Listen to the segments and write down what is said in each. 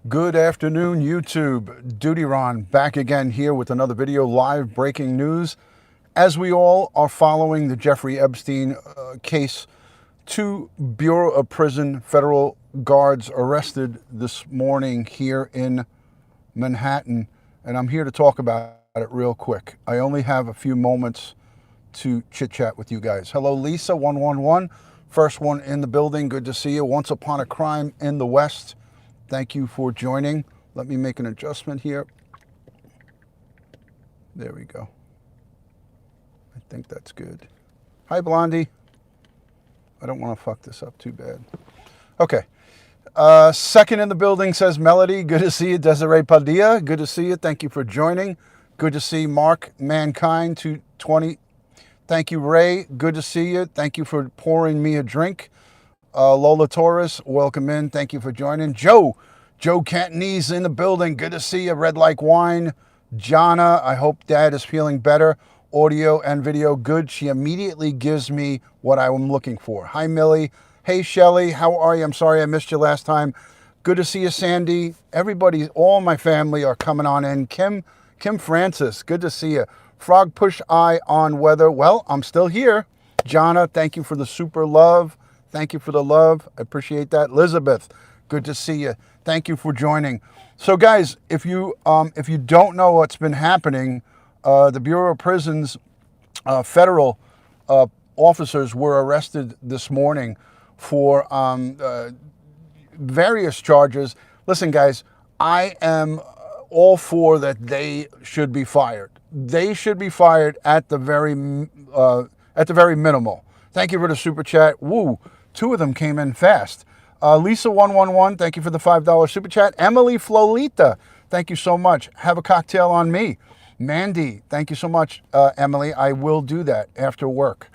Good afternoon, YouTube. DutyRon back again here with another video, live breaking news. As we all are following the Jeffrey Epstein case, 2 Bureau of Prison federal guards arrested this morning here in Manhattan, and I'm here to talk about it real quick. I only have a few moments to chit-chat with you guys. Hello, Lisa 111, first one in the building. Good to see you. Once Upon a Crime in the West. Thank you for joining. Let me make an adjustment here. There we go. I think that's good. Hi, Blondie. I don't want to fuck this up too bad. Okay. Second in the building says Melody. Good to see you. Desiree Padilla. Good to see you. Thank you for joining. Good to see Mark Mankind 220. Thank you, Ray. Good to see you. Thank you for pouring me a drink. Lola Torres, welcome in. Thank you for joining. Joe Cantonese in the building. Good to see you. Red Like Wine. Jana, I hope Dad is feeling better. Audio and video good. She immediately gives me what I'm looking for. Hi, Millie. Hey, Shelly. How are you? I'm sorry I missed you last time. Good to see you, Sandy. Everybody, all my family are coming on in. Kim Francis, good to see you. Frog Push Eye on weather. Well, I'm still here. Jana, thank you for the super love. Thank you for the love. I appreciate that. Elizabeth, good to see you. Thank you for joining. So, guys, if you don't know what's been happening, the Bureau of Prisons federal officers were arrested this morning for various charges. Listen, guys, I am all for that. They should be fired. They should be fired at the very minimal. Thank you for the super chat. Woo. 2 of them came in fast. Lisa 111, thank you for the $5 super chat. Emily Flolita, thank you so much. Have a cocktail on me. Mandy, thank you so much, Emily. I will do that after work.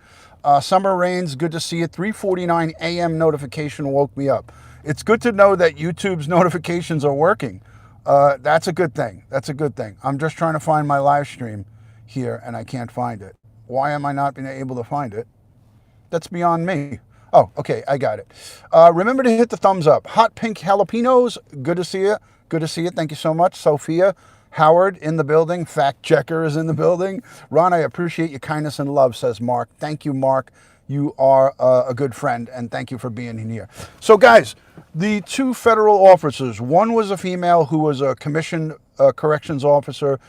Summer Rains, good to see you. 3:49 a.m. notification woke me up. It's good to know that YouTube's notifications are working. That's a good thing. That's a good thing. I'm just trying to find my live stream here, and I can't find it. Why am I not being able to find it? That's beyond me. Oh, okay, I got it. Remember to hit the thumbs up. Hot Pink Jalapenos, good to see you. Good to see you. Thank you so much. Sophia Howard in the building. Fact Checker is in the building. Ron, I appreciate your kindness and love, says Mark. Thank you, Mark. You are a good friend, and thank you for being here. So, guys, the 2 federal officers, one was a female who was a commissioned corrections officer.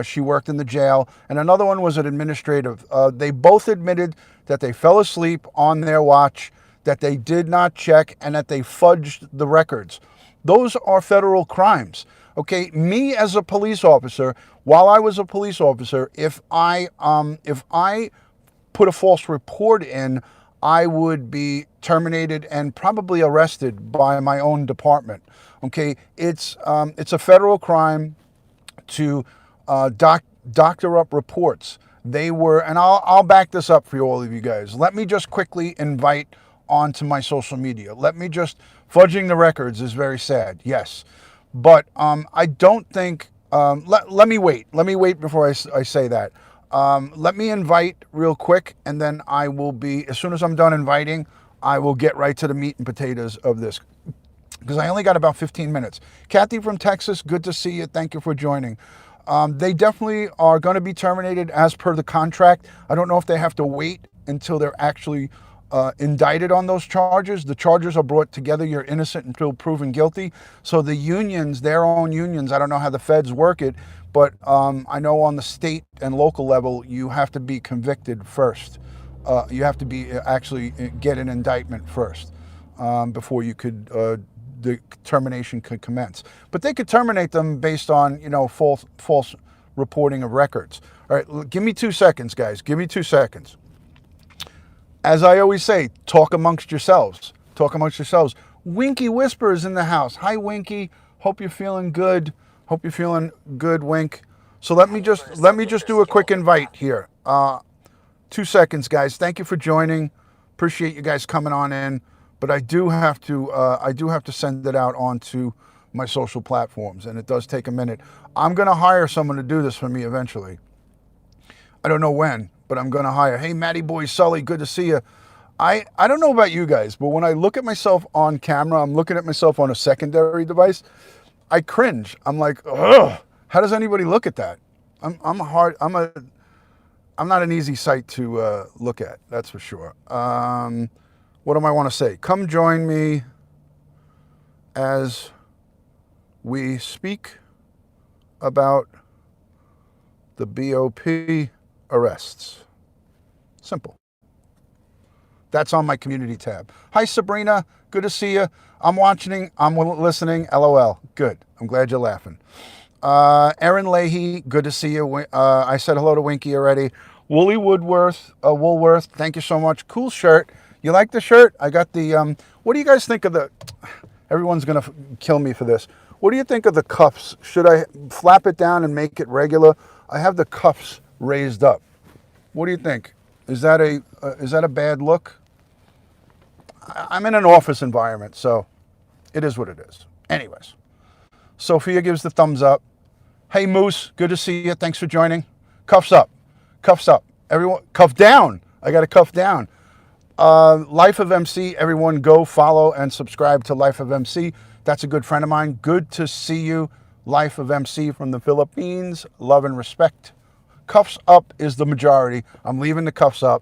She worked in the jail, and another one was an administrative. They both admitted that they fell asleep on their watch, that they did not check, and that they fudged the records. Those are federal crimes. Okay, me as a police officer, while I was a police officer, if I put a false report in, I would be terminated and probably arrested by my own department. Okay, it's a federal crime to doctor up reports. They were, and I'll back this up for all of you guys. Let me just quickly invite onto my social media. Fudging the records is very sad, yes. But I don't think, let me wait. Let me wait before I say that. Let me invite real quick, and then I will be, as soon as I'm done inviting, I will get right to the meat and potatoes of this, because I only got about 15 minutes. Kathy from Texas, good to see you. Thank you for joining. They definitely are going to be terminated as per the contract. I don't know if they have to wait until they're actually indicted on those charges. The charges are brought together. You're innocent until proven guilty. So the unions, their own unions, I don't know how the feds work it, but I know on the state and local level, you have to be convicted first. You have to be actually get an indictment first before you could the termination could commence. But they could terminate them based on, false reporting of records. All right, give me 2 seconds, guys. Give me 2 seconds. As I always say, talk amongst yourselves. Talk amongst yourselves. Winky Whisper is in the house. Hi, Winky. Hope you're feeling good. Hope you're feeling good, Wink. So let me just do a quick invite here. 2 seconds, guys. Thank you for joining. Appreciate you guys coming on in. But I do have to send it out onto my social platforms, and it does take a minute. I'm going to hire someone to do this for me eventually. I don't know when, but I'm going to hire. Hey, Matty Boy Sully, good to see you. I don't know about you guys, but when I look at myself on camera, I'm looking at myself on a secondary device. I cringe. I'm like, ugh, how does anybody look at that? I'm not an easy sight to look at, that's for sure. What do I want to say? Come join me as we speak about the BOP arrests. Simple. That's on my community tab. Hi, Sabrina. Good to see you. I'm watching. I'm listening. LOL. Good. I'm glad you're laughing. Erin Leahy. Good to see you. I said hello to Winky already. Wooly Woolworth. Thank you so much. Cool shirt. You like the shirt? I got the. What do you guys think of the? Everyone's gonna kill me for this. What do you think of the cuffs? Should I flap it down and make it regular? I have the cuffs raised up. What do you think? Is that a bad look? I'm in an office environment, so it is what it is. Anyways, Sophia gives the thumbs up. Hey, Moose, good to see you. Thanks for joining. Cuffs up. Cuffs up. Everyone, cuff down. I got a cuff down. Life of MC, everyone go follow and subscribe to Life of MC. That's a good friend of mine. Good to see you. Life of MC from the Philippines. Love and respect. Cuffs up is the majority. I'm leaving the cuffs up.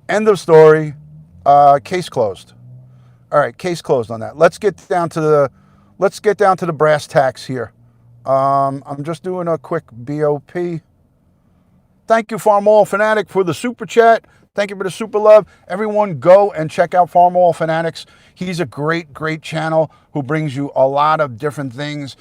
End of story. Case closed. All right, case closed on that. Let's get down to the brass tacks here. I'm just doing a quick BOP. Thank you, Farm Oil Fanatic, for the super chat. Thank you for the super love. Everyone go and check out Farm Oil Fanatics. He's a great, great channel who brings you a lot of different things.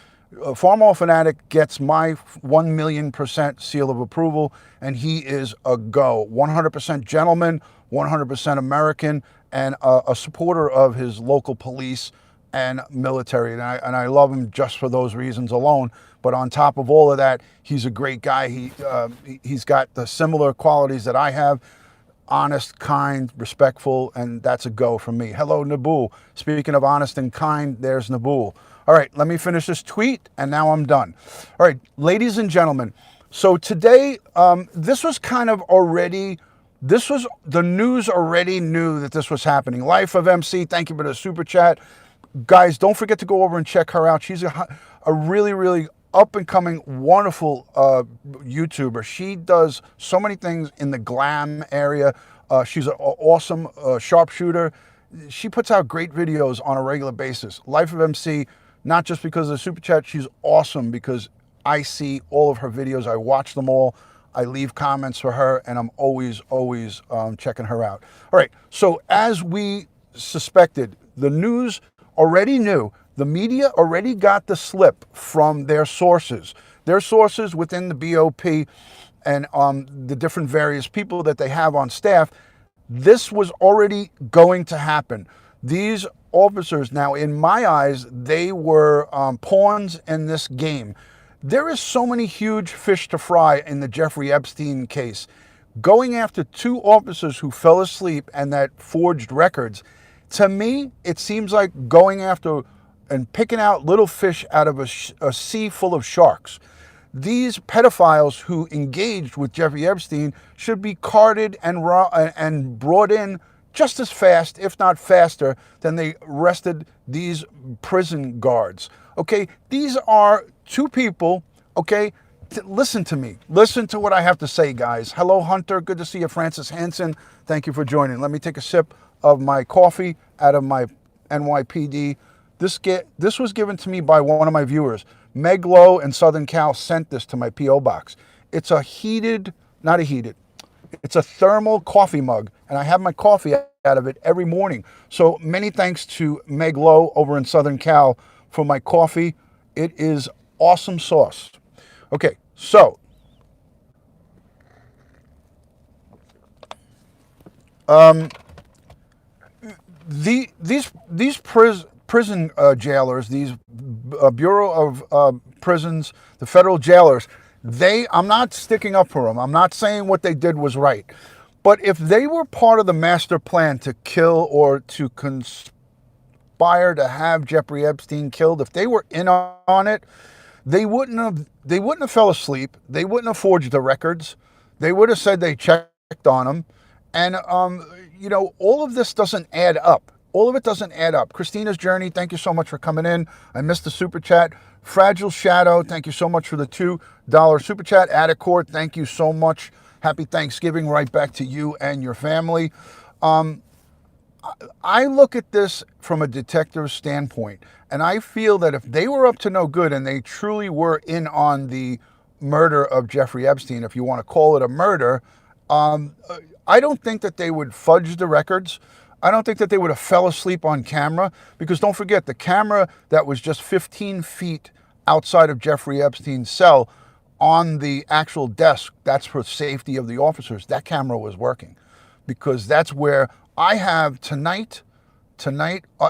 Farm Oil Fanatic gets my 1,000,000% seal of approval, and he is a go. 100% gentleman, 100% American, and a supporter of his local police and military. And I love him just for those reasons alone. But on top of all of that, he's a great guy. He's got the similar qualities that I have. Honest, kind, respectful, and that's a go from me. Hello, Nabul. Speaking of honest and kind, there's Nabul. All right, let me finish this tweet, and now I'm done. All right, ladies and gentlemen, so today, this was kind of already, the news already knew that this was happening. Life of MC, thank you for the super chat. Guys, don't forget to go over and check her out. She's a really, really up-and-coming, wonderful YouTuber. She does so many things in the glam area. She's an awesome sharpshooter. She puts out great videos on a regular basis. Life of MC, not just because of the super chat, she's awesome because I see all of her videos. I watch them all. I leave comments for her, and I'm always checking her out. All right, so as we suspected, the news already knew. The media already got the slip from their sources within the BOP and the different various people that they have on staff. This was already going to happen. These officers, now in my eyes, they were pawns in this game. There is so many huge fish to fry in the Jeffrey Epstein case. Going after two officers who fell asleep and that forged records, to me, it seems like going after and picking out little fish out of a sea full of sharks. These pedophiles who engaged with Jeffrey Epstein should be carded and brought in just as fast, if not faster, than they arrested these prison guards. Okay, these are two people, okay? Listen to me. Listen to what I have to say, guys. Hello, Hunter. Good to see you. Francis Hansen, thank you for joining. Let me take a sip of my coffee out of my NYPD. This was given to me by one of my viewers. Meg Lowe in Southern Cal sent this to my P.O. box. It's a it's a thermal coffee mug, and I have my coffee out of it every morning. So many thanks to Meg Lowe over in Southern Cal for my coffee. It is awesome sauce. Okay, so these prison jailers, these Bureau of Prisons, the federal jailers, I'm not sticking up for them. I'm not saying what they did was right. But if they were part of the master plan to kill or to conspire to have Jeffrey Epstein killed, if they were in on it, they wouldn't have fell asleep. They wouldn't have forged the records. They would have said they checked on him. And, you know, all of this doesn't add up. all of it doesn't add up. Christina's Journey, thank you so much for coming in. I missed the super chat. Fragile Shadow, thank you so much for the $2 super chat. Adecourt, thank you so much. Happy Thanksgiving right back to you and your family. I look at this from a detective's standpoint, and I feel that if they were up to no good and they truly were in on the murder of Jeffrey Epstein, if you want to call it a murder, I don't think that they would fudge the records. I don't think that they would have fell asleep on camera, because don't forget, the camera that was just 15 feet outside of Jeffrey Epstein's cell on the actual desk, that's for safety of the officers, that camera was working, because that's where I have tonight,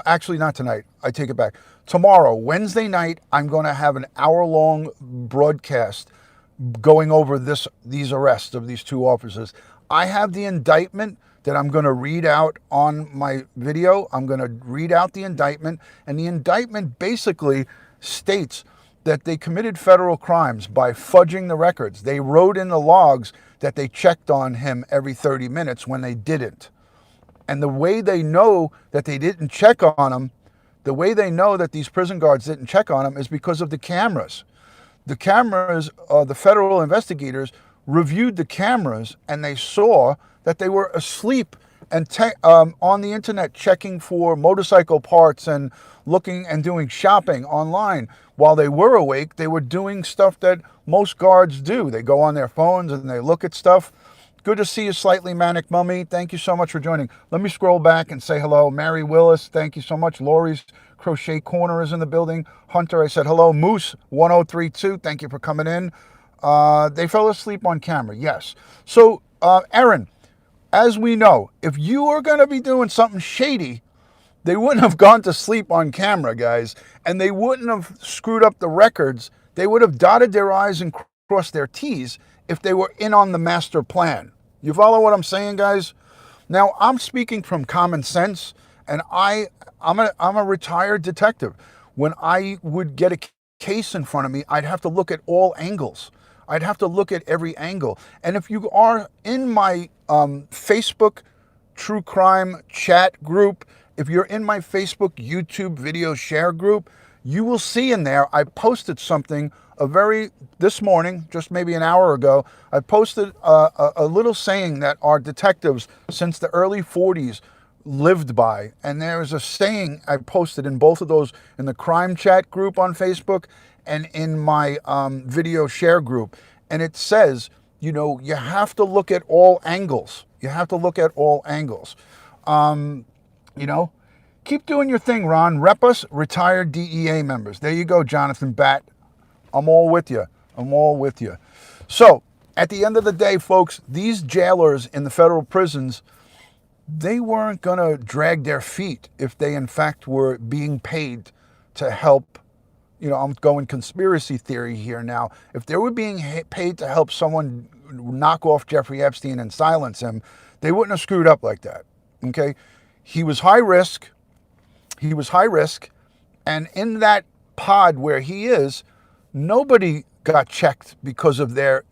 actually not tonight, I take it back. Tomorrow, Wednesday night, I'm going to have an hour-long broadcast going over these arrests of these two officers. I have the indictment that I'm going to read out on my video. I'm going to read out the indictment, and the indictment basically states that they committed federal crimes by fudging the records. They wrote in the logs that they checked on him every 30 minutes when they didn't. And the way they know that they didn't check on him, the way they know that these prison guards didn't check on him, is because of the cameras. The cameras, the federal investigators reviewed the cameras, and they saw that they were asleep and on the internet checking for motorcycle parts and looking and doing shopping online. While they were awake, they were doing stuff that most guards do. They go on their phones and they look at stuff. Good to see you, Slightly Manic Mummy. Thank you so much for joining. Let me scroll back and say hello. Mary Willis, thank you so much. Lori's Crochet Corner is in the building. Hunter, I said hello. Moose 1032, thank you for coming in. They fell asleep on camera, yes. So, Aaron, as we know, if you are going to be doing something shady, they wouldn't have gone to sleep on camera, guys, and they wouldn't have screwed up the records. They would have dotted their I's and crossed their T's if they were in on the master plan. You follow what I'm saying, guys? Now, I'm speaking from common sense, and I'm a retired detective. When I would get a case in front of me, I'd have to look at all angles. I'd have to look at every angle. And if you are in my Facebook true crime chat group, if you're in my Facebook YouTube video share group, you will see in there I posted something this morning, just maybe an hour ago. I posted a little saying that our detectives since the early 40s lived by. And there's a saying I posted in both of those, in the crime chat group on Facebook and in my video share group. And it says, you know, you have to look at all angles. You have to look at all angles. You know, keep doing your thing, Ron. Rep us, retired DEA members. There you go, Jonathan Batt. I'm all with you. I'm all with you. So, at the end of the day, folks, these jailers in the federal prisons, they weren't going to drag their feet if they, in fact, were being paid to help. You know, I'm going conspiracy theory here now. If they were being paid to help someone knock off Jeffrey Epstein and silence him, they wouldn't have screwed up like that. Okay? He was high risk. He was high risk. And in that pod where he is, nobody got checked because of their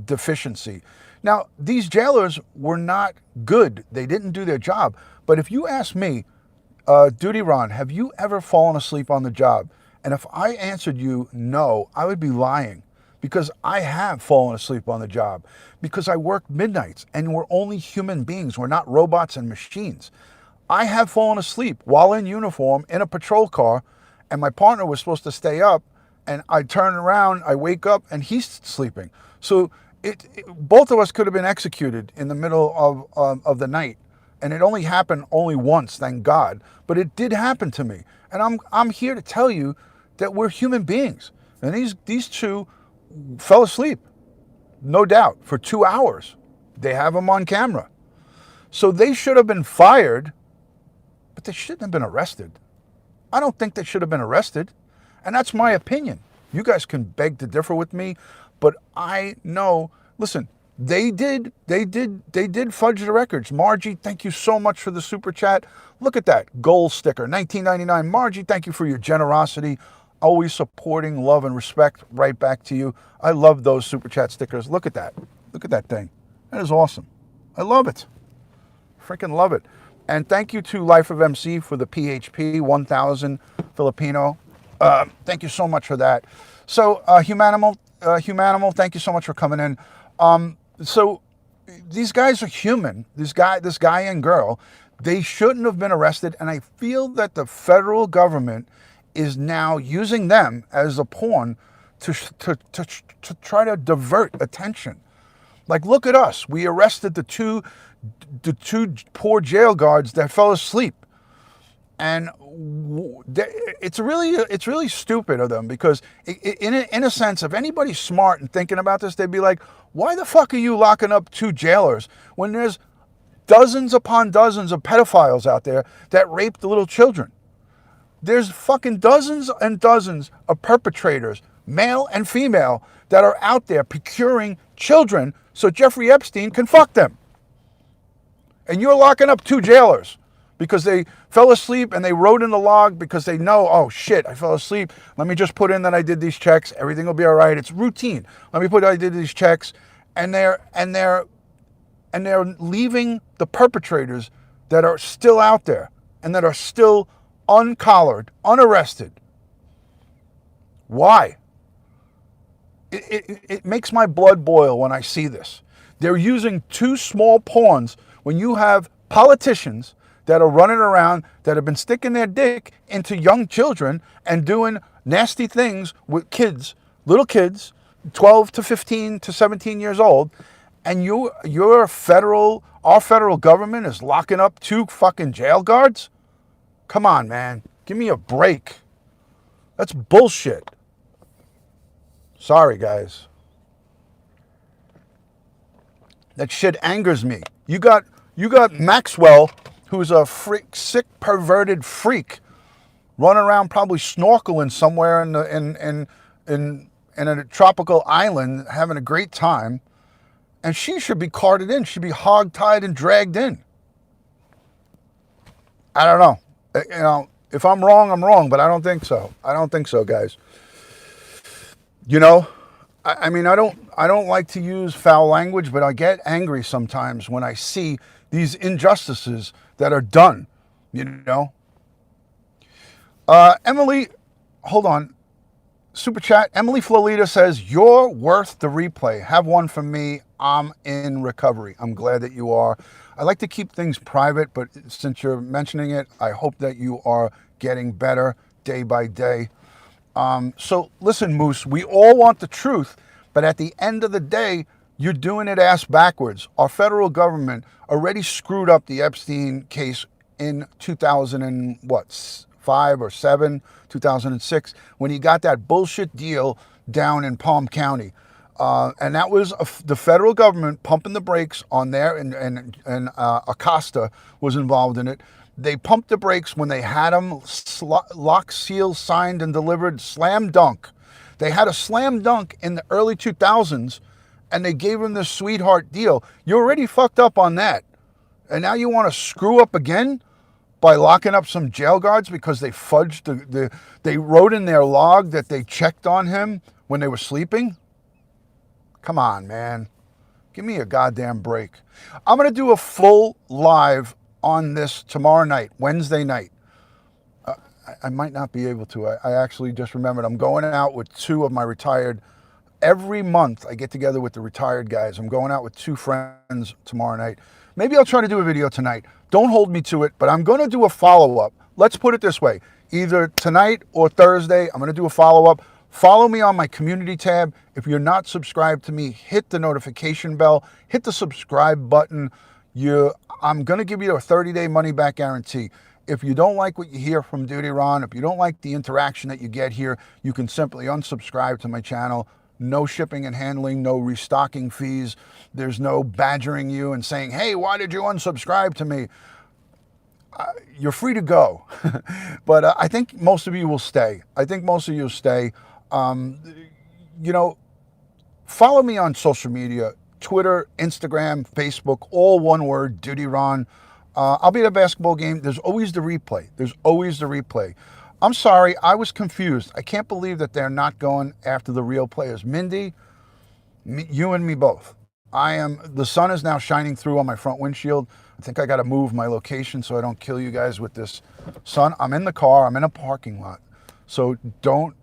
deficiency. Now, these jailers were not good. They didn't do their job. But if you ask me, DutyRon, have you ever fallen asleep on the job? And if I answered you no, I would be lying, because I have fallen asleep on the job, because I work midnights and we're only human beings. We're not robots and machines. I have fallen asleep while in uniform in a patrol car, and my partner was supposed to stay up, and I turn around, I wake up, and he's sleeping. So both of us could have been executed in the middle of the night. And it only happened once, thank God. But it did happen to me. And I'm here to tell you that we're human beings. And these two fell asleep, no doubt, for 2 hours. They have them on camera. So they should have been fired, but they shouldn't have been arrested. I don't think they should have been arrested. And that's my opinion. You guys can beg to differ with me, but I know, listen, they did fudge the records. Margie, thank you so much for the super chat. Look at that gold sticker, $19.99. Margie, thank you for your generosity. Always supporting, love, and respect right back to you. I love those super chat stickers. Look at that. Look at that thing. That is awesome. I love it. Freaking love it. And thank you to Life of MC for the PHP 1000 Filipino. Thank you so much for that. So, Humanimal, thank you so much for coming in. So, these guys are human. This guy and girl, they shouldn't have been arrested. And I feel that the federal government is now using them as a pawn to try to divert attention. Like, look at us. We arrested the two poor jail guards that fell asleep. And it's really stupid of them, because in a sense, if anybody's smart and thinking about this, they'd be like, why the fuck are you locking up two jailers when there's dozens upon dozens of pedophiles out there that rape the little children? There's fucking dozens and dozens of perpetrators, male and female, that are out there procuring children so Jeffrey Epstein can fuck them. And you're locking up two jailers because they fell asleep and they wrote in the log because they know, oh shit, I fell asleep. Let me just put in that I did these checks. Everything will be all right. It's routine. Let me put I did these checks. And they're leaving the perpetrators that are still out there and that are still uncollared, unarrested. Why? It makes my blood boil when I see this. They're using two small pawns when you have politicians that are running around that have been sticking their dick into young children and doing nasty things with kids, little kids, 12 to 15 to 17 years old, and our federal government is locking up two fucking jail guards? Come on, man. Give me a break. That's bullshit. Sorry, guys. That shit angers me. You got Maxwell, who's a freak, sick, perverted freak, running around probably snorkeling somewhere in a tropical island, having a great time, and she should be carted in. She'd be hog-tied and dragged in. I don't know. You know, if I'm wrong, I'm wrong, but I don't think so. I don't think so, guys. You know, I mean, I don't like to use foul language, but I get angry sometimes when I see these injustices that are done, you know. Emily, hold on. Super chat. Emily Flolita says, you're worth the replay. Have one from me. I'm in recovery. I'm glad that you are. I like to keep things private, but since you're mentioning it, I hope that you are getting better day by day. So listen, Moose, we all want the truth, but at the end of the day, you're doing it ass backwards. Our federal government already screwed up the Epstein case in 2005 or 7, 2006, when he got that bullshit deal down in Palm County. And that was the federal government pumping the brakes on there, and Acosta was involved in it. They pumped the brakes when they had them lock, seal, signed, and delivered, slam dunk. They had a slam dunk in the early 2000s, and they gave him this sweetheart deal. You already fucked up on that. And now you want to screw up again by locking up some jail guards because they fudged they wrote in their log that they checked on him when they were sleeping? Come on, man. Give me a goddamn break. I'm going to do a full live on this tomorrow night, Wednesday night. I might not be able to. I actually just remembered I'm going out with two of my retired. Every month I get together with the retired guys. I'm going out with two friends tomorrow night. Maybe I'll try to do a video tonight. Don't hold me to it, but I'm going to do a follow-up. Let's put it this way. Either tonight or Thursday, I'm going to do a follow-up. Follow me on my community tab. If you're not subscribed to me, hit the notification bell, hit the subscribe button. I'm going to give you a 30-day money-back guarantee. If you don't like what you hear from DutyRon, if you don't like the interaction that you get here, you can simply unsubscribe to my channel. No shipping and handling, no restocking fees. There's no badgering you and saying, hey, why did you unsubscribe to me? You're free to go. But I think most of you will stay. I think most of you will stay. You know, follow me on social media, Twitter, Instagram, Facebook, all one word, DutyRon. I'll be at a basketball game. There's always the replay. There's always the replay. I'm sorry, I was confused. I can't believe that they're not going after the real players. Mindy, you and me both. The sun is now shining through on my front windshield. I think I got to move my location so I don't kill you guys with this sun. I'm in the car. I'm in a parking lot. So don't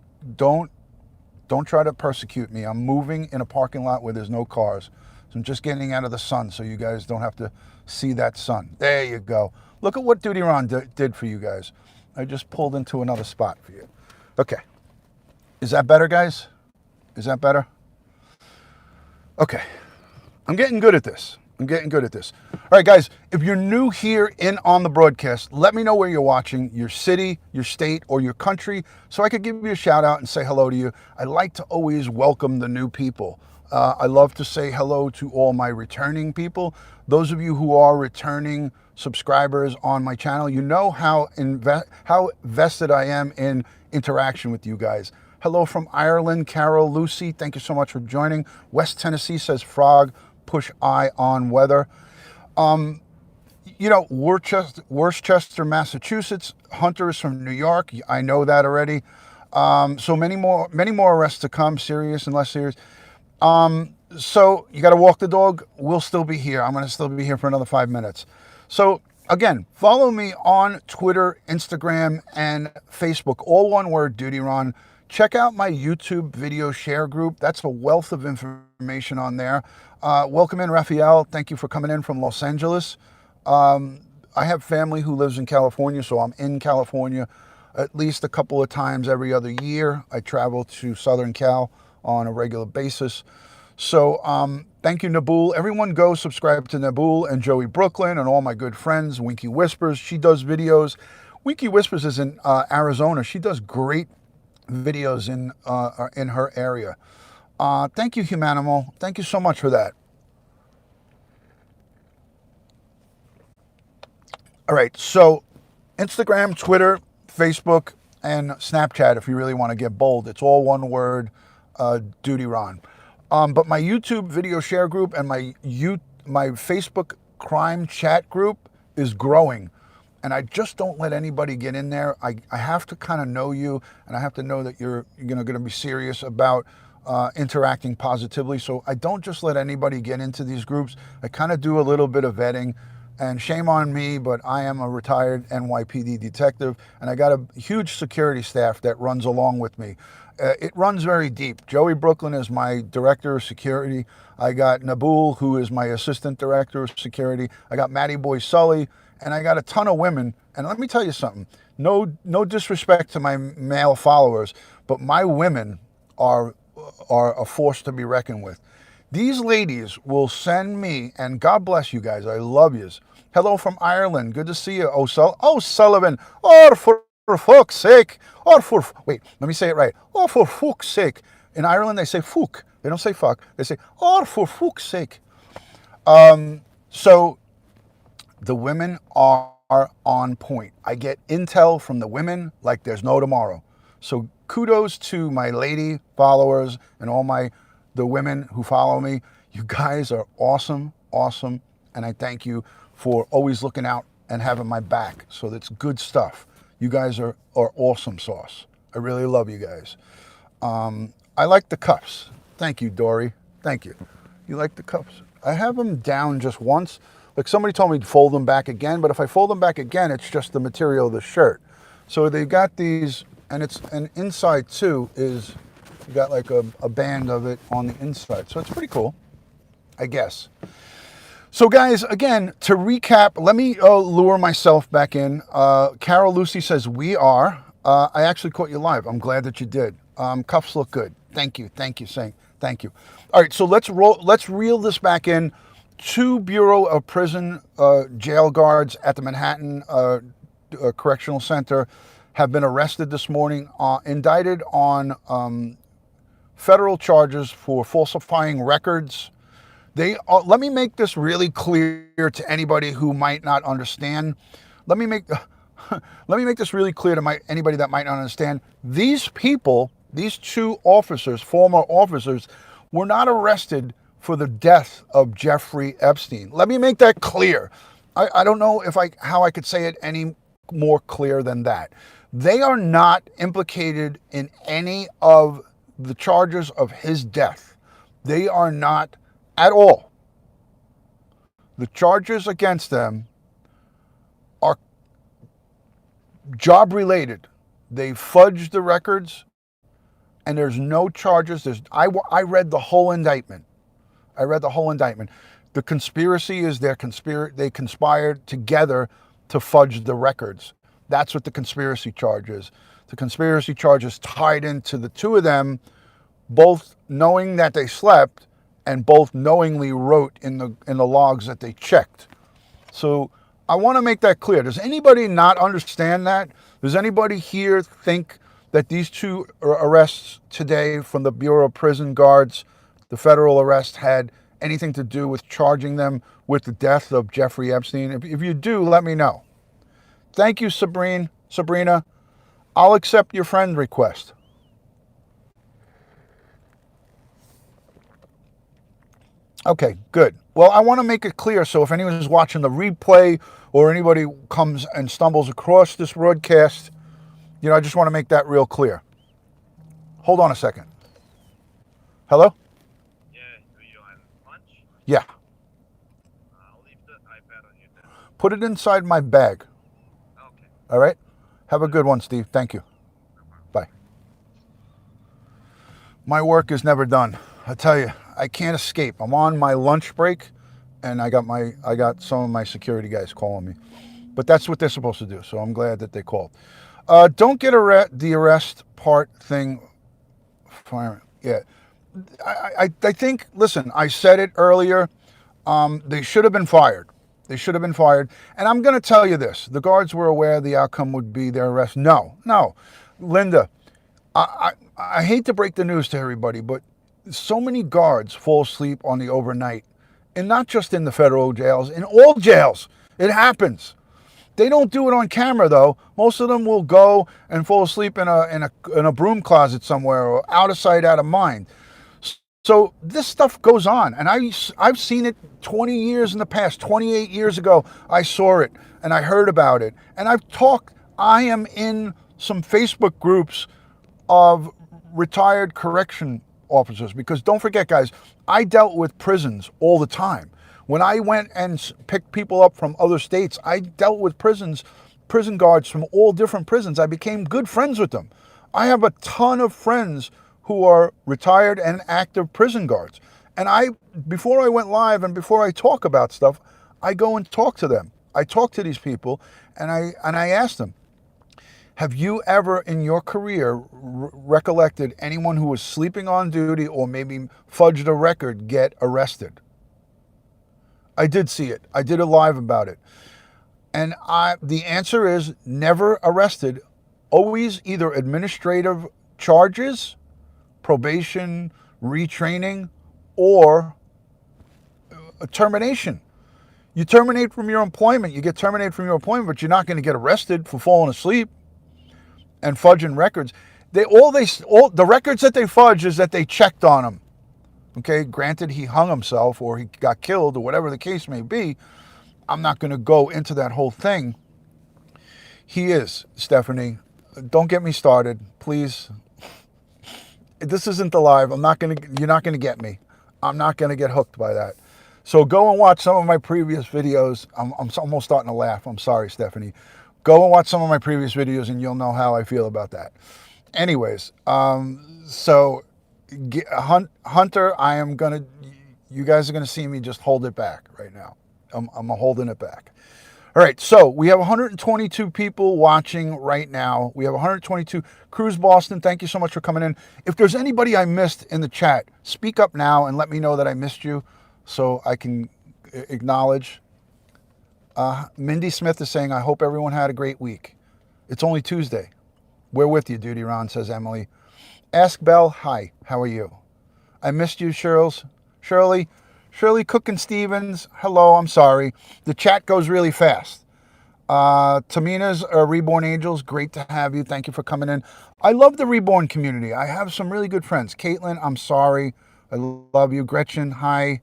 try to persecute me. I'm moving in a parking lot where there's no cars. So I'm just getting out of the sun so you guys don't have to see that sun. There you go. Look at what DutyRon did for you guys. I just pulled into another spot for you. Okay. Is that better, guys? Is that better? Okay. I'm getting good at this. I'm getting good at this. All right, guys, if you're new here on the broadcast, let me know where you're watching, your city, your state, or your country, so I could give you a shout out and say hello to you. I like to always welcome the new people. I love to say hello to all my returning people. Those of you who are returning subscribers on my channel, you know how vested I am in interaction with you guys. Hello from Ireland, Carol, Lucy, thank you so much for joining. West Tennessee says frog, push I on weather. You know, Worcester, Massachusetts. Hunter is from New York. I know that already. So many more arrests to come, serious and less serious. So you got to walk the dog. We'll still be here. I'm going to still be here for another 5 minutes. So again, follow me on Twitter, Instagram, and Facebook. All one word, DutyRon. Check out my YouTube video share group. That's a wealth of information on there. Welcome in, Raphael. Thank you for coming in from Los Angeles. I have family who lives in California, so I'm in California at least a couple of times every other year. I travel to Southern Cal on a regular basis. So thank you, Nabul. Everyone go subscribe to Nabul and Joey Brooklyn and all my good friends. Winky Whispers, she does videos. Winky Whispers is in Arizona. She does great videos in her area. Thank you, Humanimal. Thank you so much for that. All right, so Instagram, Twitter, Facebook, and Snapchat, if you really want to get bold, it's all one word, DutyRon. But my YouTube video share group and my Facebook crime chat group is growing. And I just don't let anybody get in there. I have to kind of know you, and I have to know that you're going to be serious about interacting positively. So I don't just let anybody get into these groups. I kind of do a little bit of vetting. And shame on me, but I am a retired NYPD detective, and I got a huge security staff that runs along with me. It runs very deep. Joey Brooklyn is my director of security. I got Nabul, who is my assistant director of security. I got Matty Boy Sully, and I got a ton of women. And let me tell you something. No disrespect to my male followers, but my women are a force to be reckoned with. These ladies will send me, and God bless you guys. I love yous. Hello from Ireland. Good to see you, O'Sullivan. Oh, for fuck's sake. Wait, let me say it right. Oh, for fuck's sake. In Ireland, they say fuck. They don't say fuck. They say, oh, for fuck's sake. So the women are on point. I get intel from the women like there's no tomorrow. So kudos to my lady followers and all the women who follow me. You guys are awesome, awesome, and I thank you for always looking out and having my back. So that's good stuff. You guys are awesome sauce. I really love you guys. I like the cuffs. Thank you, Dory. Thank you. You like the cuffs? I have them down just once. Like somebody told me to fold them back again, but if I fold them back again, it's just the material of the shirt. So they got these, and inside too is, you got like a band of it on the inside. So it's pretty cool, I guess. So guys, again, to recap, let me lure myself back in. Carol Lucy says, we are. I actually caught you live. I'm glad that you did. Cuffs look good. Thank you. Thank you, saying thank you. All right, so let's reel this back in. 2 Bureau of Prison jail guards at the Manhattan Correctional Center have been arrested this morning, indicted on federal charges for falsifying records. Let me make this really clear to anybody who might not understand. Let me make this really clear to anybody that might not understand. These people, these 2 officers, former officers, were not arrested for the death of Jeffrey Epstein. Let me make that clear. I don't know how I could say it any more clear than that. They are not implicated in any of the charges of his death. They are not at all. The charges against them are job related. They fudged the records, and there's no charges. I read the whole indictment. I read the whole indictment. The conspiracy is they conspired together to fudge the records. That's what the conspiracy charge is. The conspiracy charge is tied into the two of them, both knowing that they slept and both knowingly wrote in the logs that they checked. So I want to make that clear. Does anybody not understand that? Does anybody here think that these two arrests today from the Bureau of Prison Guards, the federal arrest, had anything to do with charging them with the death of Jeffrey Epstein? If you do, let me know. Thank you, Sabrina. I'll accept your friend request. Okay, good. Well, I want to make it clear, so if anyone is watching the replay or anybody comes and stumbles across this broadcast, I just want to make that real clear. Hold on a second. Hello? Yeah, do you have lunch? Yeah. I'll leave the iPad on your desk. Put it inside my bag. Okay. All right? Have a good one, Steve. Thank you. Bye. My work is never done. I tell you, I can't escape. I'm on my lunch break, and I got some of my security guys calling me. But that's what they're supposed to do, so I'm glad that they called. Don't get the arrest part thing. Yeah. I think, listen, I said it earlier. They should have been fired. They should have been fired. And I'm going to tell you this. The guards were aware the outcome would be their arrest. No. Linda, I hate to break the news to everybody, but so many guards fall asleep on the overnight. And not just in the federal jails, in all jails. It happens. They don't do it on camera, though. Most of them will go and fall asleep in a broom closet somewhere, or out of sight, out of mind. So this stuff goes on, and I've seen it 20 years in the past. 28 years ago, I saw it, and I heard about it. And I am in some Facebook groups of retired correction officers, because don't forget, guys, I dealt with prisons all the time. When I went and picked people up from other states, I dealt with prison guards from all different prisons. I became good friends with them. I have a ton of friends who are retired and active prison guards. And before I went live and before I talk about stuff, I go and talk to them. I talk to these people, and I ask them, have you ever in your career recollected anyone who was sleeping on duty or maybe fudged a record get arrested? I did see it. I did a live about it. And the answer is never arrested. Always either administrative charges, probation, retraining, or a termination. You terminate from your employment. You get terminated from your employment, but you're not going to get arrested for falling asleep and fudging records. The records that they fudge is that they checked on him. Okay, granted, he hung himself or he got killed or whatever the case may be. I'm not going to go into that whole thing. He is, Stephanie. Don't get me started, please. This isn't the live. You're not going to get me. I'm not going to get hooked by that. So go and watch some of my previous videos. I'm almost starting to laugh. I'm sorry, Stephanie. Go and watch some of my previous videos and you'll know how I feel about that. Anyways, so Hunter, you guys are going to see me just hold it back right now. I'm holding it back. All right, so we have 122 people watching right now. We have 122. Cruz Boston, thank you so much for coming in. If there's anybody I missed in the chat, speak up now and let me know that I missed you so I can acknowledge. Mindy Smith is saying, I hope everyone had a great week. It's only Tuesday. We're with you, DutyRon, says Emily. Ask Bell, hi, how are you? I missed you, Shirley Cook Stevens, hello, I'm sorry. The chat goes really fast. Tamina's Reborn Angels, great to have you. Thank you for coming in. I love the Reborn community. I have some really good friends. Caitlin, I'm sorry. I love you. Gretchen, hi.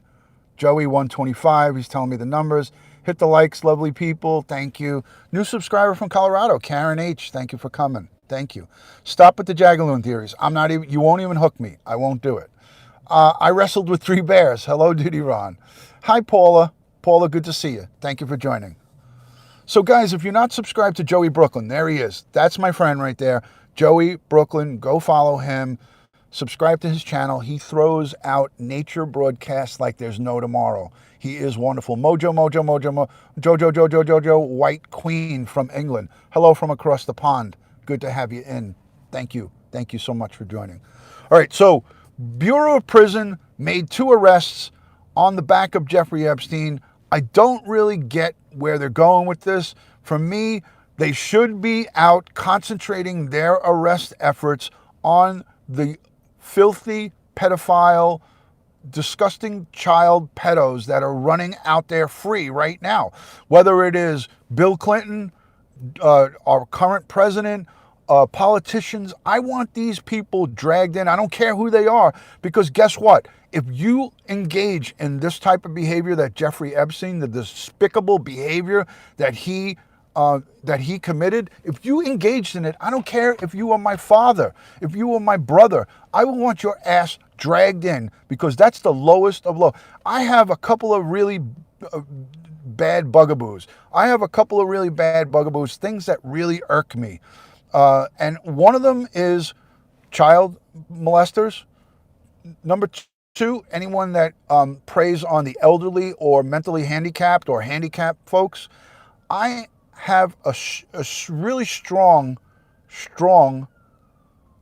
Joey 125, he's telling me the numbers. Hit the likes, lovely people. Thank you. New subscriber from Colorado, Karen H. Thank you for coming. Thank you. Stop with the Jagaloon theories. You won't even hook me. I won't do it. I wrestled with 3 bears. Hello, DutyRon. Hi, Paula. Paula, good to see you. Thank you for joining. So guys, if you're not subscribed to Joey Brooklyn, there he is. That's my friend right there. Joey Brooklyn, go follow him. Subscribe to his channel. He throws out nature broadcasts like there's no tomorrow. He is wonderful. Jojo, White Queen from England. Hello from across the pond. Good to have you in. Thank you. Thank you so much for joining. All right, so Bureau of Prison made 2 arrests on the back of Jeffrey Epstein. I don't really get where they're going with this. For me, they should be out concentrating their arrest efforts on the filthy, pedophile, disgusting child pedos that are running out there free right now. Whether it is Bill Clinton, our current president, politicians, I want these people dragged in. I don't care who they are, because guess what? If you engage in this type of behavior that Jeffrey Epstein, the despicable behavior that he committed, if you engaged in it, I don't care if you are my father, if you are my brother, I will want your ass dragged in, because that's the lowest of low. I have a couple of really bad bugaboos. Things that really irk me. And one of them is child molesters. Number 2, anyone that preys on the elderly or mentally handicapped or handicapped folks. I have a really strong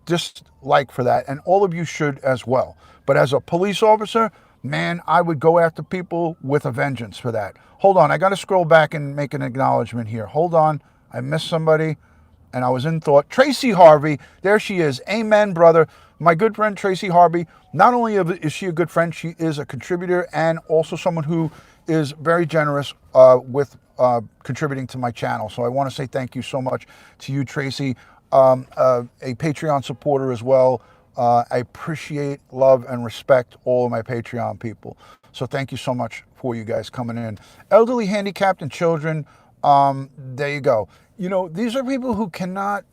dislike for that, and all of you should as well. But as a police officer, man, I would go after people with a vengeance for that. Hold on, I got to scroll back and make an acknowledgement here. Hold on, I missed somebody, and I was in thought. Tracy Harvey, there she is. Amen, brother. My good friend Tracy Harvey, not only is she a good friend, she is a contributor and also someone who is very generous with contributing to my channel. So I want to say thank you so much to you, Tracy, a Patreon supporter as well. I appreciate, love, and respect all of my Patreon people. So thank you so much for you guys coming in. Elderly, handicapped, and children, there you go. You know, these are people who cannot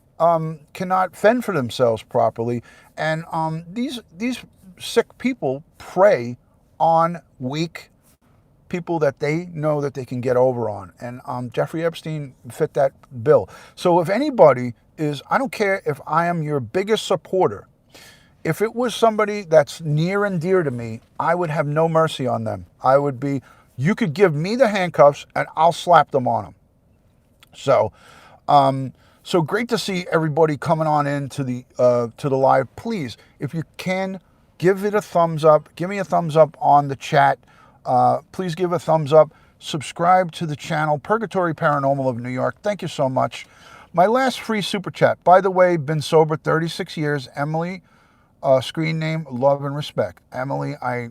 fend for themselves properly, and these sick people prey on weak people that they know that they can get over on, and Jeffrey Epstein fit that bill. So if anybody is, I don't care if I am your biggest supporter, if it was somebody that's near and dear to me, I would have no mercy on them. I would be, you could give me the handcuffs and I'll slap them on them. So so great to see everybody coming on into the live. Please, if you can, give it a thumbs up. Give me a thumbs up on the chat. Please give a thumbs up. Subscribe to the channel, Purgatory Paranormal of New York. Thank you so much. My last free super chat, by the way, been sober 36 years. Emily, screen name, love and respect. Emily, I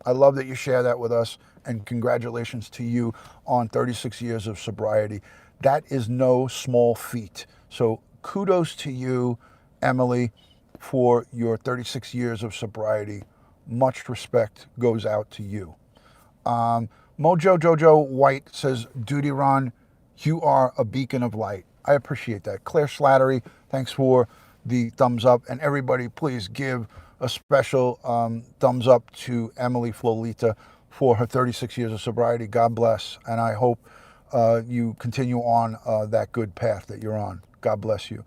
love that you share that with us, and congratulations to you on 36 years of sobriety. That is no small feat. So kudos to you, Emily, for your 36 years of sobriety. Much respect goes out to you. Mojo Jojo White says, DutyRon, you are a beacon of light. I appreciate that. Claire Slattery, thanks for the thumbs up. And everybody, please give a special thumbs up to Emily Flolita for her 36 years of sobriety. God bless. And I hope you continue on that good path that you're on. God bless you.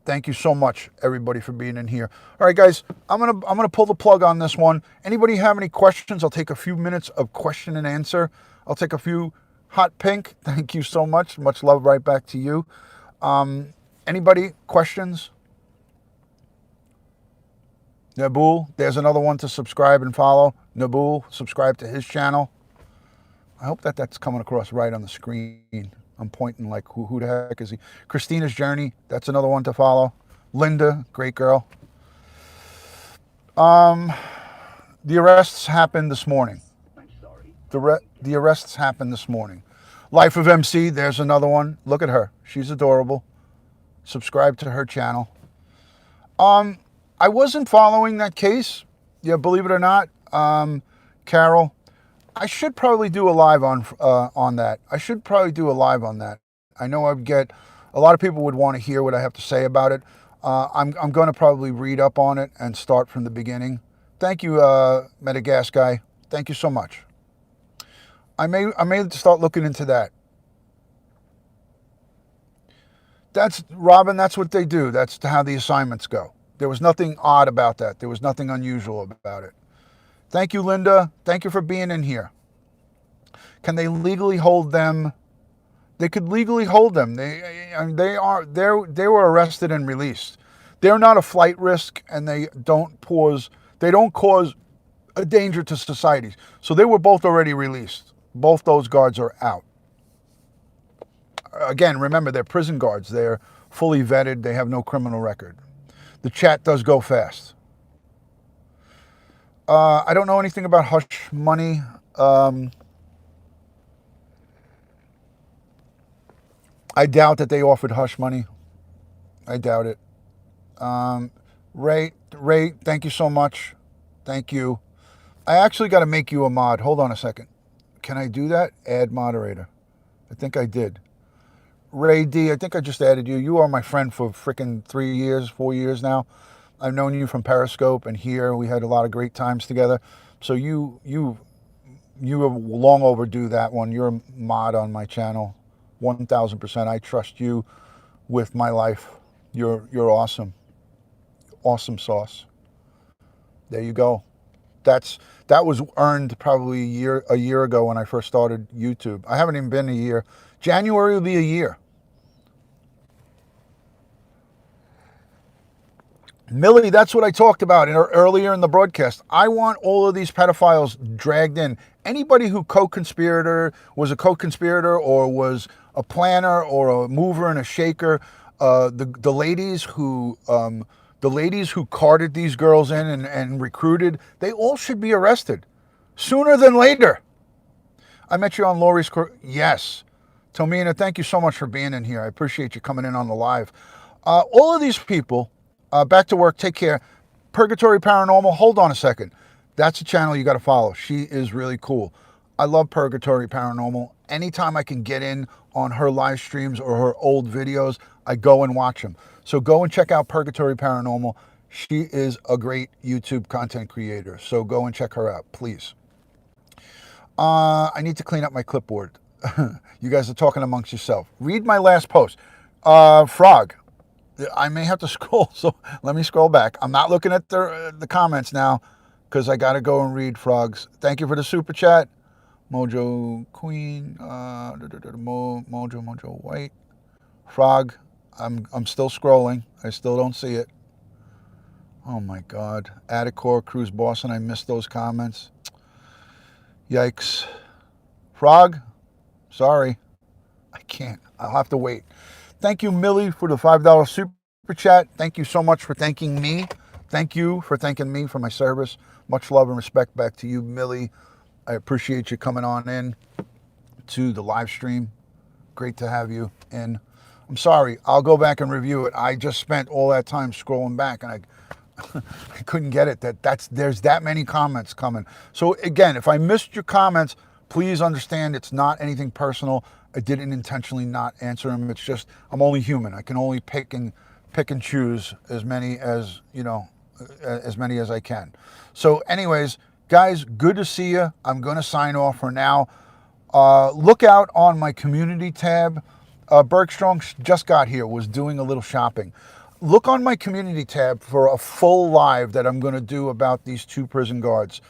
Thank you so much, everybody, for being in here. All right, guys, I'm gonna pull the plug on this one. Anybody have any questions? I'll take a few minutes of question and answer. I'll take a few. Hot Pink, thank you so much. Much love right back to you. Anybody questions? Nabul, there's another one to subscribe and follow. Nabul, subscribe to his channel. I hope that's coming across right on the screen. I'm pointing like, who the heck is he? Christina's Journey, that's another one to follow. Linda, great girl. The arrests happened this morning. The arrests happened this morning. Life of MC, there's another one. Look at her. She's adorable. Subscribe to her channel. I wasn't following that case. Yeah, believe it or not. Carol, I should probably do a live on that. I should probably do a live on that. I know I'd get, a lot of people would want to hear what I have to say about it. I'm going to probably read up on it and start from the beginning. Thank you, Metagas guy. Thank you so much. I may start looking into that. That's Robin. That's what they do. That's how the assignments go. There was nothing odd about that. There was nothing unusual about it. Thank you, Linda. Thank you for being in here. Can they legally hold them? They could legally hold them. They were arrested and released. They're not a flight risk, and they don't cause a danger to society. So they were both already released. Both those guards are out. Again, remember, they're prison guards. They're fully vetted. They have no criminal record. The chat does go fast. I don't know anything about hush money. I doubt that they offered hush money. I doubt it. Ray, thank you so much. Thank you. I actually got to make you a mod. Hold on a second. Can I do that? Add moderator. I think I did. Ray D, I think I just added you. You are my friend for freaking 3 years, 4 years now. I've known you from Periscope and here. We had a lot of great times together. So you are long overdue that one. You're a mod on my channel. 1000%. I trust you with my life. You're awesome. Awesome sauce. There you go. That was earned probably a year ago when I first started YouTube. I haven't even been a year. January will be a year. Millie, that's what I talked about earlier in the broadcast. I want all of these pedophiles dragged in. Anybody who was a co-conspirator or was a planner or a mover and a shaker, the ladies who carted these girls in and recruited, they all should be arrested sooner than later. I met you on Lori's court. Yes. Tomina, thank you so much for being in here. I appreciate you coming in on the live. All of these people, back to work, take care. Purgatory Paranormal, hold on a second. That's a channel you got to follow. She is really cool. I love Purgatory Paranormal. Anytime I can get in on her live streams or her old videos, I go and watch them. So go and check out Purgatory Paranormal. She is a great YouTube content creator. So go and check her out, please. I need to clean up my clipboard. You guys are talking amongst yourself. Read my last post. Frog. I may have to scroll, so let me scroll back. I'm not looking at the comments now because I got to go and read Frogs. Thank you for the super chat. Mojo Queen, Mojo White. Frog, I'm still scrolling. I still don't see it. Oh my God. Atticor, Cruz Boston, I missed those comments. Yikes. Frog, sorry. I can't. I'll have to wait. Thank you, Millie, for the $5 super chat. Thank you so much for thanking me. Thank you for thanking me for my service. Much love and respect back to you, Millie. I appreciate you coming on in to the live stream. Great to have you in. I'm sorry. I'll go back and review it. I just spent all that time scrolling back and I couldn't get it. There's that many comments coming. So again, if I missed your comments, please understand it's not anything personal. I didn't intentionally not answer them. It's just I'm only human. I can only pick and choose as many as I can. So anyways, guys, good to see you. I'm going to sign off for now. Look out on my community tab. Bergstrom just got here, was doing a little shopping. Look on my community tab for a full live that I'm going to do about these two prison guards.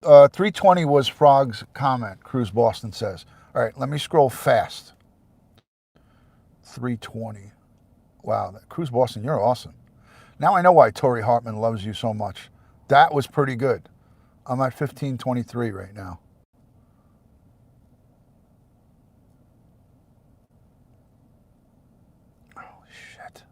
320 was Frog's comment, Cruz Boston says. All right, let me scroll fast. 320. Wow, Cruz Boston, you're awesome. Now I know why Tori Hartman loves you so much. That was pretty good. I'm at 1523 right now. Holy shit.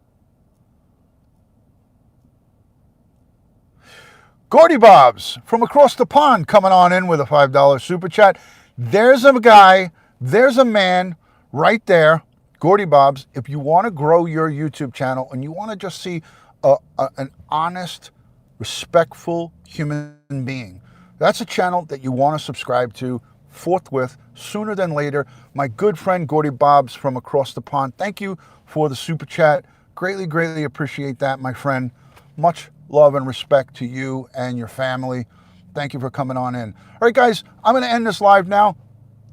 Gordy Bobs from across the pond coming on in with a $5 super chat. There's a guy, there's a man right there, Gordy Bobs. If you want to grow your YouTube channel and you want to just see an honest, respectful human being, that's a channel that you want to subscribe to forthwith, sooner than later. My good friend Gordy Bobs from across the pond, thank you for the super chat. Greatly, greatly appreciate that, my friend. Much love and respect to you and your family. Thank you for coming on in. All right, guys, I'm going to end this live now.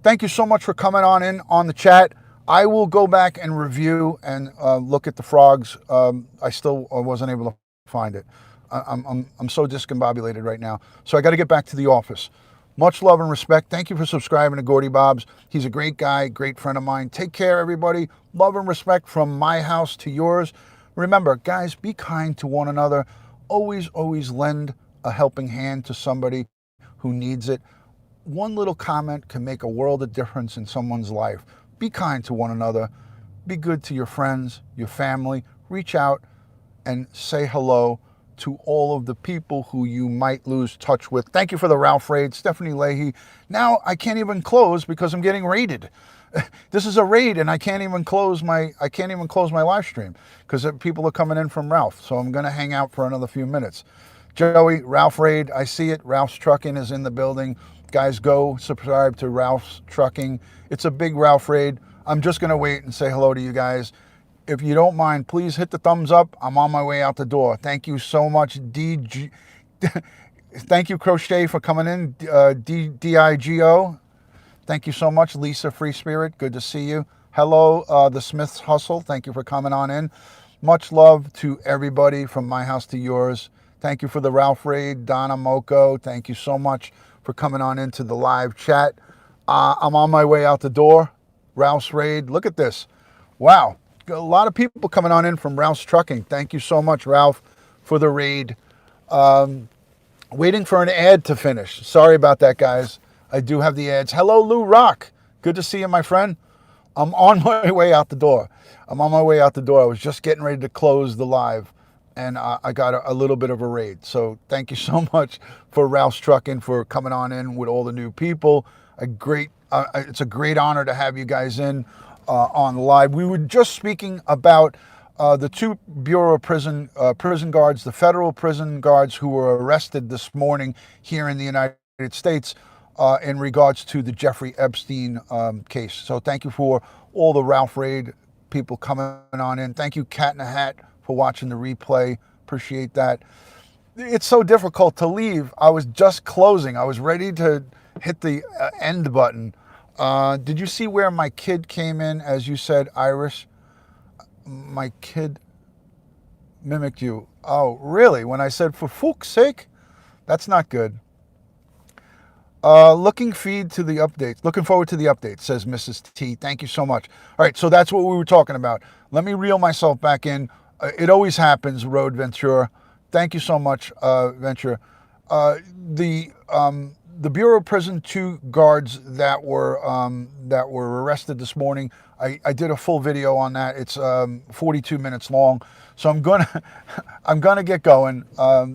Thank you so much for coming on in on the chat. I will go back and review and look at the frogs. I still wasn't able to find it. I'm so discombobulated right now. So I got to get back to the office. Much love and respect. Thank you for subscribing to Gordy Bob's. He's a great guy, great friend of mine. Take care, everybody. Love and respect from my house to yours. Remember, guys, be kind to one another. Always, always lend a helping hand to somebody who needs it. One little comment can make a world of difference in someone's life. Be kind to one another. Be good to your friends, your family. Reach out and say hello to all of the people who you might lose touch with. Thank you for the Ralph raid, Stephanie Leahy. Now I can't even close because I'm getting raided. This is a raid, and I can't even close my live stream because people are coming in from Ralph. So I'm going to hang out for another few minutes. Joey, Ralph raid, I see it. Ralph's Trucking is in the building. Guys, go subscribe to Ralph's Trucking. It's a big Ralph raid. I'm just going to wait and say hello to you guys. If you don't mind, please hit the thumbs up. I'm on my way out the door. Thank you so much, DG. Thank you, Crochet, for coming in. DIGO. Thank you so much, Lisa Free Spirit. Good to see you. Hello, the Smiths Hustle. Thank you for coming on in. Much love to everybody from my house to yours. Thank you for the Ralph raid, Donna Moko. Thank you so much for coming on into the live chat. I'm on my way out the door. Ralph's raid. Look at this. Wow. A lot of people coming on in from Ralph's Trucking. Thank you so much, Ralph, for the raid. Waiting for an ad to finish. Sorry about that, guys. I do have the ads. Hello, Lou Rock. Good to see you, my friend. I'm on my way out the door. I was just getting ready to close the live, and I got a little bit of a raid. So thank you so much for Ralph's Trucking for coming on in with all the new people. It's a great honor to have you guys in on live. We were just speaking about the two Bureau of prison guards, the federal prison guards who were arrested this morning here in the United States in regards to the Jeffrey Epstein case. So thank you for all the Ralph raid people coming on in. Thank you, Cat in a Hat, for watching the replay. Appreciate that. It's so difficult to leave. I was just closing. I was ready to hit the end button. Did you see where my kid came in, as you said, Irish? My kid mimicked you. Oh, really? When I said, for fuck's sake? That's not good. Looking forward to the updates, says Mrs. T. Thank you so much. All right, so that's what we were talking about. Let me reel myself back in. It always happens, Road Ventura. Thank you so much, Ventura. The Bureau of Prison 2 guards that were arrested this morning, I did a full video on that. It's 42 minutes long, so I'm gonna get going.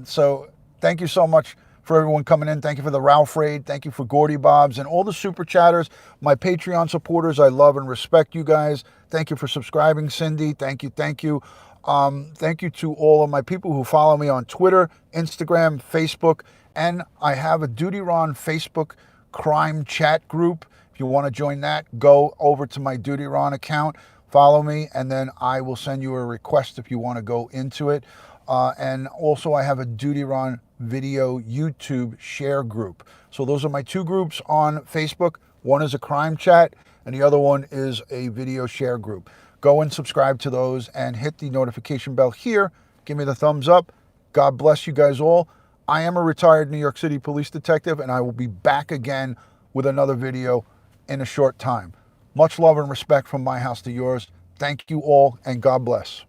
So thank you so much for everyone coming in. Thank you for the Ralph raid. Thank you for Gordy Bob's and all the super chatters, my Patreon supporters. I love and respect you guys. Thank you for subscribing, Cindy. Thank you. Thank you to all of my people who follow me on Twitter, Instagram, Facebook, and I have a DutyRon Facebook crime chat group. If you want to join that, go over to my DutyRon account, follow me, and then I will send you a request if you want to go into it. And also I have a DutyRon video YouTube share group. So those are my two groups on Facebook. One is a crime chat and the other one is a video share group. Go and subscribe to those and hit the notification bell here. Give me the thumbs up. God bless you guys all. I am a retired New York City police detective, and I will be back again with another video in a short time. Much love and respect from my house to yours. Thank you all, and God bless.